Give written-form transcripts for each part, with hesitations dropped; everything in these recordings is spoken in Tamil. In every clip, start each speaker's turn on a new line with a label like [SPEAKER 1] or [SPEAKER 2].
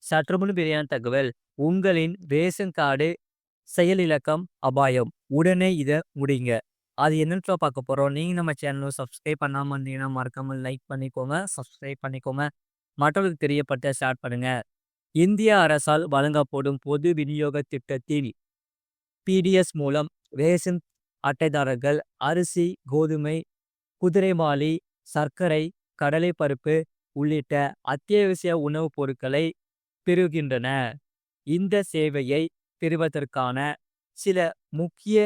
[SPEAKER 1] சற்றுமுன் வெளியான தகவல். உங்களின் ரேஷன் கார்டு செயலிழக்கம் அபாயம். உடனே இத முடிங்க. அது என்னன்னு பார்க்க போறோம். நீங்க நம்ம சேனல சப்ஸ்கிரைப் பண்ணாம இருந்தீங்கன்னா, மறக்காம லைக் பண்ணிக்கோங்க. சப்ஸ்கிரைப் பண்ணிக்கோங்க. மற்றவர்களுக்கு தெரியப்படுத்த ஸ்டார்ட் பண்ணுங்க. இந்திய அரசால் வழங்கப்படும் பொது விநியோக திட்டத்தில் பிடிஎஸ் மூலம் ரேஷன் அட்டைதாரர்கள் அரிசி, கோதுமை, குதிரைவாலி, சர்க்கரை, கடலைப்பருப்பு உள்ளிட்ட அத்தியாவசிய உணவுப் பொருட்களை பெறுகின்றன. இந்த சேவையை பெறுவதற்கான சில முக்கிய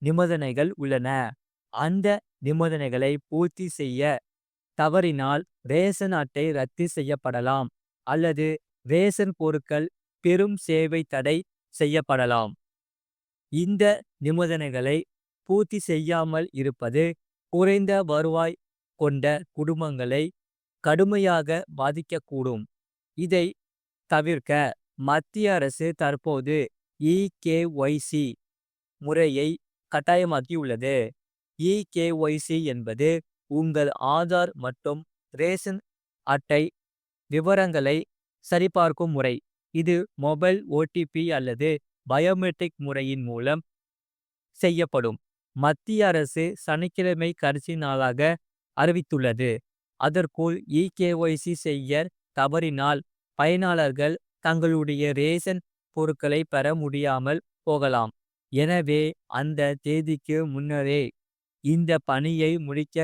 [SPEAKER 1] நிபந்தனைகள் உள்ளன. அந்த நிபந்தனைகளை பூர்த்தி செய்ய தவறினால் ரேஷன் அட்டை ரத்து செய்யப்படலாம் அல்லது ரேஷன் பொருட்கள் பெரும் சேவை தடை செய்யப்படலாம். இந்த நிபந்தனைகளை பூர்த்தி செய்யாமல் இருப்பது குறைந்த வருவாய் கொண்ட குடும்பங்களை கடுமையாக பாதிக்கக்கூடும். இதை தவிர்க்க மத்திய அரசு தற்போது இகேஒய்சி முறையை கட்டாயமாக்கியுள்ளது. இகேஒய்சி என்பது உங்கள் ஆதார் மற்றும் ரேஷன் அட்டை விவரங்களை சரிபார்க்கும் முறை. இது மொபைல் ஓடிபி அல்லது பயோமெட்ரிக் முறையின் மூலம் செய்யப்படும். மத்திய அரசு சனிக்கிழமை கடைசி நாளாக அறிவித்துள்ளது. அதற்குள் இகேஒய்சி செய்ய தவறினால் பயனாளர்கள் தங்களுடைய ரேஷன் பொருட்களை பெற முடியாமல் போகலாம். எனவே அந்த தேதிக்கு முன்னரே இந்த பணியை முடிக்க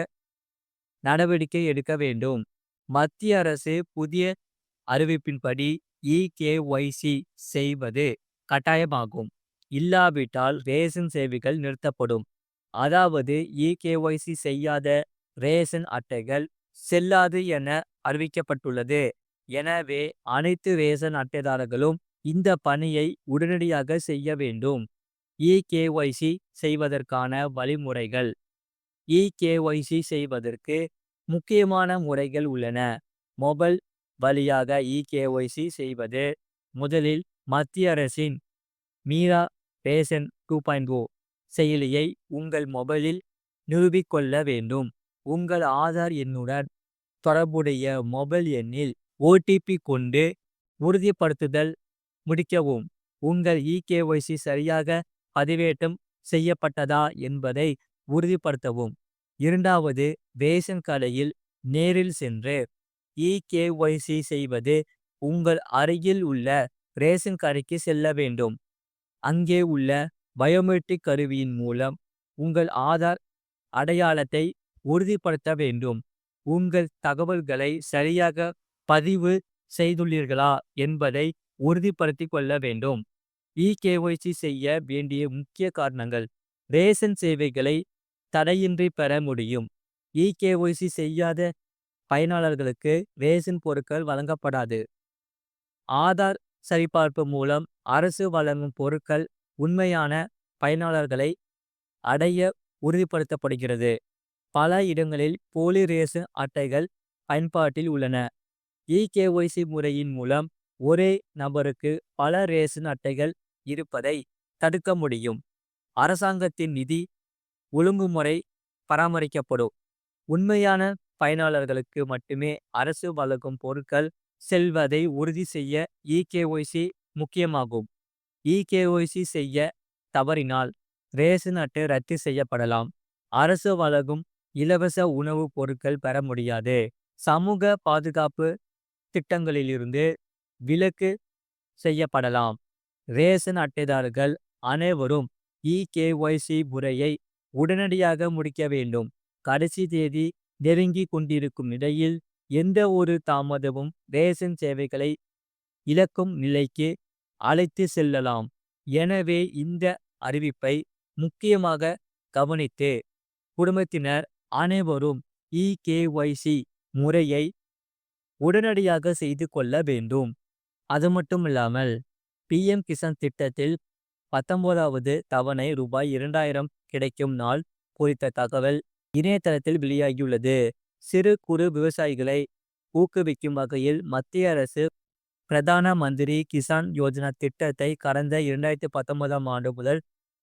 [SPEAKER 1] நடவடிக்கை எடுக்க வேண்டும். மத்திய அரசு புதிய அறிவிப்பின்படி இகேஒய்சி செய்வது கட்டாயமாகும். இல்லாவிட்டால் ரேஷன் சேவைகள் நிறுத்தப்படும். அதாவது இகேஒய்சி செய்யாத ரேஷன் அட்டைகள் செல்லாது என அறிவிக்கப்பட்டுள்ளது. எனவே அனைத்து ரேஷன் அட்டைதாரர்களும் இந்த பணியை உடனடியாக செய்ய வேண்டும். இகேஒய்சி செய்வதற்கான வழிமுறைகள். இகேஒய்சி செய்வதற்கு முக்கியமான முறைகள் உள்ளன. மொபைல் வழியாக இகேஒய்சி செய்வது. முதலில் மத்திய அரசின் மீரா ரேஷன் 2.0 செயலியை உங்கள் மொபைலில் நிறுவிக்கொள்ள வேண்டும். உங்கள் ஆதார் எண்ணுடன் தொடர்புடைய மொபைல் எண்ணில் ஓடிபி கொண்டு உறுதிப்படுத்துதல் முடிக்கவும். உங்கள் இகேஒய்சி சரியாக பதிவேற்றம் செய்யப்பட்டதா என்பதை உறுதிப்படுத்தவும். இரண்டாவது, ரேஷன் கடையில் நேரில் சென்று இகேஒய்சி செய்வது. உங்கள் அருகில் உள்ள ரேஷன் கடைக்கு செல்ல வேண்டும். அங்கே உள்ள பயோமெட்ரிக் கருவியின் மூலம் உங்கள் ஆதார் அடையாளத்தை உறுதிப்படுத்த வேண்டும். உங்கள் தகவல்களை சரியாக பதிவு செய்துள்ளீர்களா என்பதை உறுதிப்படுத்திக் கொள்ள வேண்டும். இகேஒய்சி செய்ய வேண்டிய முக்கிய காரணங்கள். ரேஷன் சேவைகளை தடையின்றி பெற முடியும். இகேஒய்சி செய்யாத பயனாளர்களுக்கு ரேஷன் பொருட்கள் வழங்கப்படாது. ஆதார் சரிபார்ப்பு மூலம் அரசு வழங்கும் பொருட்கள் உண்மையான பயனாளர்களை அடைய உறுதிப்படுத்தப்படுகிறது. பல இடங்களில் போலி ரேஷன் அட்டைகள் பயன்பாட்டில் உள்ளன. இகேஒய்சி முறையின் மூலம் ஒரே நபருக்கு பல ரேஷன் அட்டைகள் இருப்பதை தடுக்க முடியும். அரசாங்கத்தின் நிதி ஒழுங்குமுறை பராமரிக்கப்படும். உண்மையான பயனாளர்களுக்கு மட்டுமே அரசு வழங்கும் பொருட்கள் செல்வதை உறுதி செய்ய இகேஒய்சி முக்கியமாகும். இகேஒய்சி செய்ய தவறினால் ரேஷன் அட்டை ரத்து செய்யப்படலாம். அரசு வழங்கும் இலவச உணவுப் பொருட்கள் பெற முடியாது. சமூக பாதுகாப்பு திட்டங்களிலிருந்து விலக்கு செய்யப்படலாம். ரேஷன் அட்டைதாரர்கள் அனைவரும் இகேஒய்சி முறையை உடனடியாக முடிக்க வேண்டும். கடைசி தேதி நெருங்கி கொண்டிருக்கும் நிலையில் எந்த ஒரு தாமதமும் ரேஷன் சேவைகளை இழக்கும் நிலைக்கு அழைத்து செல்லலாம். எனவே இந்த அறிவிப்பை முக்கியமாக கவனித்து குடும்பத்தினர் அனைவரும் இகேஒய்சி முறையை உடனடியாக செய்து கொள்ள வேண்டும். அது மட்டுமில்லாமல் பிஎம் கிசான் திட்டத்தில் 19வது தவணை ரூபாய் 2000 கிடைக்கும் நாள் குறித்த தகவல் இணையதளத்தில் வெளியாகியுள்ளது. சிறு குறு விவசாயிகளை ஊக்குவிக்கும் வகையில் மத்திய அரசு பிரதான மந்திரி கிசான் யோஜனா திட்டத்தை கடந்த 2019ஆம் ஆண்டு முதல்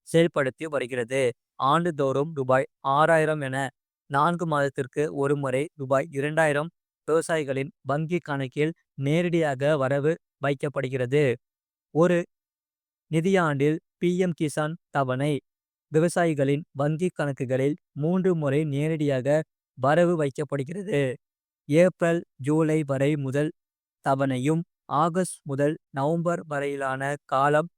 [SPEAKER 1] செயல்படுத்தி வருகிறது. ஆண்டுதோறும் ரூபாய் 6000 என 4 மாதத்திற்கு ஒருமுறை ரூபாய் 2000 விவசாயிகளின் வங்கி கணக்கில் நேரடியாக வரவு வைக்கப்படுகிறது. ஒரு நிதியாண்டில் பிஎம் கிசான் தவணை விவசாயிகளின் வங்கிக் கணக்குகளில் 3 முறை நேரடியாக வரவு வைக்கப்படுகிறது. ஏப்ரல், ஜூலை வரை முதல் தவணையும், ஆகஸ்ட் முதல் நவம்பர் வரையிலான காலம்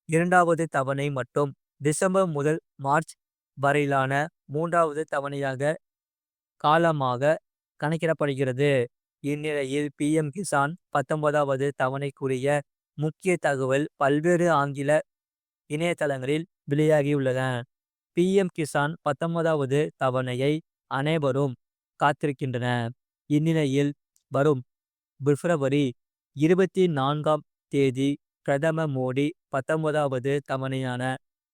[SPEAKER 1] இரண்டாவது தவணை மற்றும் டிசம்பர் முதல் மார்ச் வரையிலான மூன்றாவது தவணையாக காலமாக கணக்கிடப்படுகிறது. இந்நிலையில் பிஎம் கிசான் 19வது தவணைக்குரிய முக்கிய தகவல் பல்வேறு ஆங்கில இணையதளங்களில் வெளியாகியுள்ளன. பிஎம் கிசான் 19வது தவணையை அனைவரும் காத்திருக்கின்றனர். இந்நிலையில் வரும் பிப்ரவரி 24ஆம் தேதி பிரதமர் மோடி 19வது தவணையான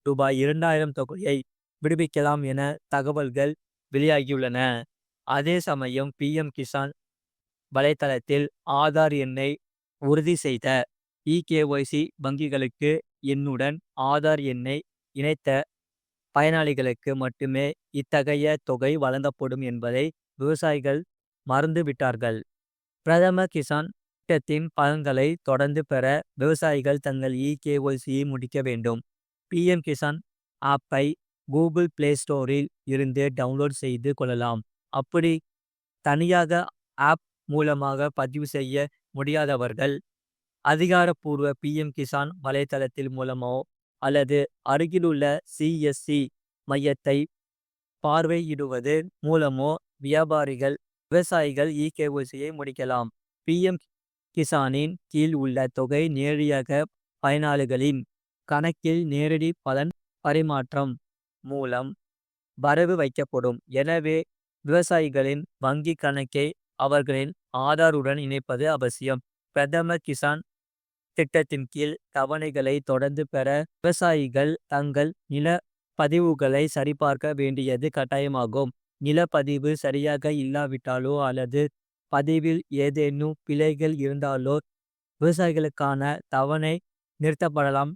[SPEAKER 1] ரூபாய் 2000 தொகையை விடுவிக்கலாம் என தகவல்கள் வெளியாகியுள்ளன. அதே சமயம் பிஎம் கிசான் வலைத்தளத்தில் ஆதார் எண்ணை உறுதி செய்த இகேஒய்சி வங்கிகளுக்கு எண்ணுடன் ஆதார் எண்ணை இணைத்த பயனாளிகளுக்கு மட்டுமே இத்தகைய தொகை வழங்கப்படும் என்பதை விவசாயிகள் மறந்துவிட்டார்கள். பிரதம கிசான் திட்டத்தின் பலன்களை தொடர்ந்து பெற விவசாயிகள் தங்கள் இகேஒய்சியை முடிக்க வேண்டும். பிஎம் கிசான் ஆப்பை கூகுள் பிளே ஸ்டோரில் இருந்து டவுன்லோட் செய்து கொள்ளலாம். அப்படி தனியாக ஆப் மூலமாக பதிவு செய்ய முடியாதவர்கள் அதிகாரப்பூர்வ பிஎம் கிசான் வலைத்தளத்தில் மூலமோ அல்லது அருகிலுள்ள சிஎஸ்சி மையத்தை பார்வையிடுவது மூலமோ விவசாயிகள் இகேஒய்சியை முடிக்கலாம். பிஎம் கிசானின் கீழ் உள்ள தொகை நேரடியாக பயனாளிகளின் கணக்கில் நேரடி பலன் பரிமாற்றம் மூலம் வரவு வைக்கப்படும். எனவே விவசாயிகளின் வங்கி கணக்கை அவர்களின் ஆதாருடன் இணைப்பது அவசியம். பிரதம கிசான் திட்டத்தின் கீழ் தவணைகளை தொடர்ந்து பெற விவசாயிகள் தங்கள் நில பதிவுகளை சரிபார்க்க வேண்டியது கட்டாயமாகும். நிலப்பதிவு சரியாக இல்லாவிட்டாலோ அல்லது பதிவில் ஏதேனும் பிழைகள் இருந்தாலோ விவசாயிகளுக்கான தவணை நிறுத்தப்படலாம்.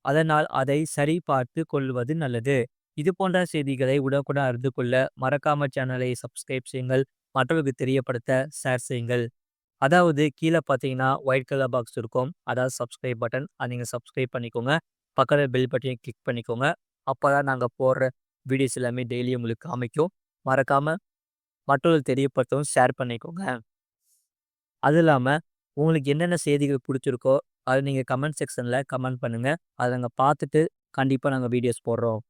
[SPEAKER 1] அதனால் அதை சரி பார்த்து கொள்வது நல்லது. இது போன்ற செய்திகளை உடனுக்குடன் அறிந்து கொள்ள மறக்காம சேனலை சப்ஸ்கிரைப் செய்யுங்கள். மற்றவர்களுக்கு தெரியப்படுத்த ஷேர் செய்யுங்கள். அதாவது கீழே பார்த்தீங்கன்னா ஒயிட் கலர் பாக்ஸ் இருக்கும். அதாவது சப்ஸ்கிரைப் பட்டன். அதை நீங்கள் சப்ஸ்கிரைப் பண்ணிக்கோங்க. பக்கத்தில் பெல் பட்டனையும் கிளிக் பண்ணிக்கோங்க. அப்போ தான் நாங்கள் போடுற வீடியோஸ் எல்லாமே டெய்லி உங்களுக்கு காமிக்கும். மறக்காமல் மற்றவர்களுக்கு தெரியப்படுத்தவும் ஷேர் பண்ணிக்கோங்க. அது இல்லாமல் உங்களுக்கு என்னென்ன செய்திகள் பிடிச்சிருக்கோ அதை நீங்கள் கமெண்ட் செக்ஷனில் கமெண்ட் பண்ணுங்கள். அதை நாங்கள் பார்த்துட்டு கண்டிப்பாக நாங்கள் வீடியோஸ் போடுறோம்.